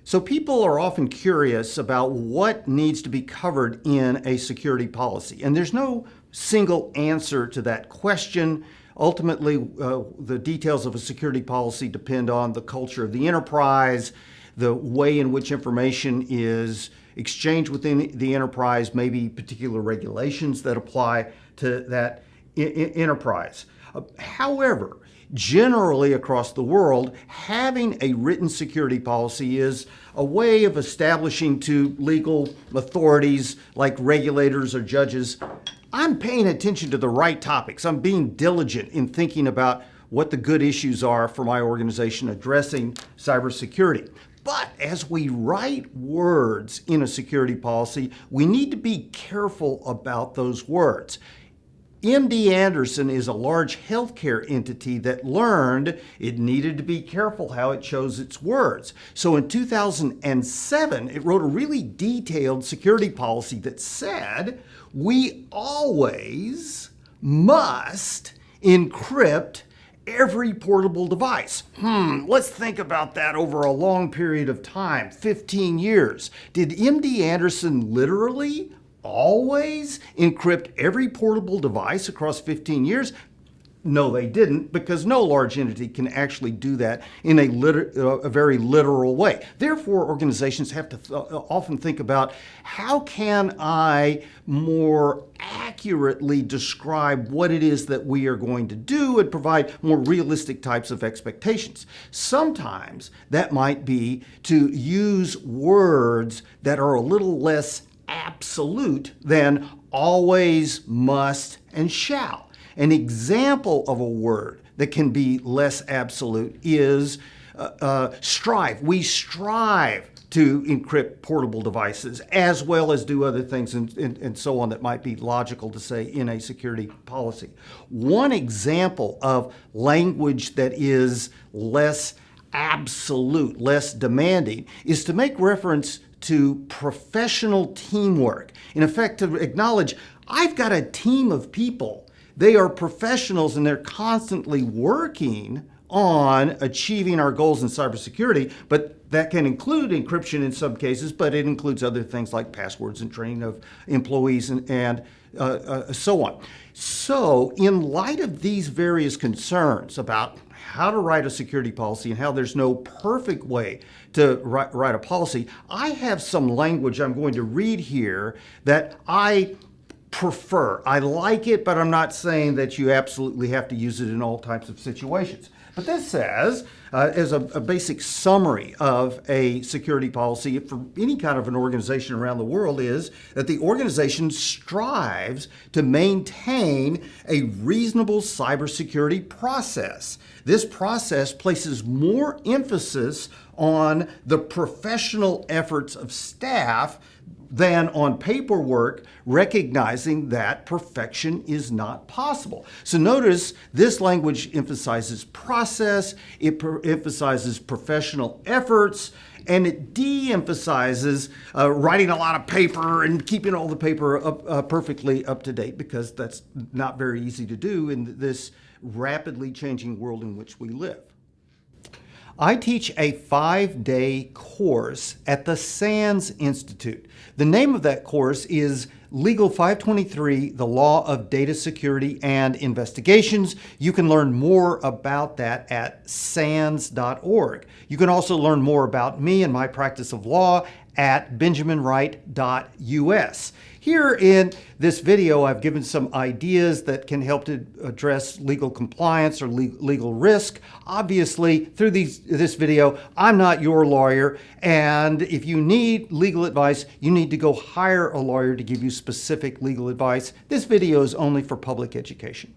So people are often curious about what needs to be covered in a security policy. And there's no single answer to that question. Ultimately, the details of a security policy depend on the culture of the enterprise, the way in which information is exchanged within the enterprise, maybe particular regulations that apply to that enterprise. However, generally across the world, having a written security policy is a way of establishing to legal authorities like regulators or judges, I'm paying attention to the right topics. I'm being diligent in thinking about what the good issues are for my organization addressing cybersecurity. But as we write words in a security policy, we need to be careful about those words. MD Anderson is a large healthcare entity that learned it needed to be careful how it chose its words. So in 2007, it wrote a really detailed security policy that said, we always must encrypt every portable device. Let's think about that over a long period of time, 15 years. Did MD Anderson literally always encrypt every portable device across 15 years? No, they didn't, because no large entity can actually do that in a very literal way. Therefore, organizations have to often think about, how can I more accurately describe what it is that we are going to do and provide more realistic types of expectations? Sometimes that might be to use words that are a little less absolute than always, must, and shall. An example of a word that can be less absolute is strive. We strive to encrypt portable devices as well as do other things and so on that might be logical to say in a security policy. One example of language that is less absolute, less demanding, is to make reference to professional teamwork. In effect, to acknowledge, I've got a team of people. They are professionals and they're constantly working on achieving our goals in cybersecurity, but that can include encryption in some cases, but it includes other things like passwords and training of employees and so on. So in light of these various concerns about how to write a security policy and how there's no perfect way to write a policy, I have some language I'm going to read here that I prefer. I like it, but I'm not saying that you absolutely have to use it in all types of situations. But this says, as a basic summary of a security policy for any kind of an organization around the world, is that the organization strives to maintain a reasonable cybersecurity process. This process places more emphasis on the professional efforts of staff than on paperwork, recognizing that perfection is not possible. So notice this language emphasizes process, it emphasizes professional efforts, and it de-emphasizes writing a lot of paper and keeping all the paper perfectly up to date, because that's not very easy to do in this rapidly changing world in which we live. I teach a 5-day course at the SANS Institute. The name of that course is Legal 523, The Law of Data Security and Investigations. You can learn more about that at sans.org. You can also learn more about me and my practice of law at benjaminwright.us. Here in this video, I've given some ideas that can help to address legal compliance or legal risk. Obviously, through this video, I'm not your lawyer, and if you need legal advice, you need to go hire a lawyer to give you specific legal advice. This video is only for public education.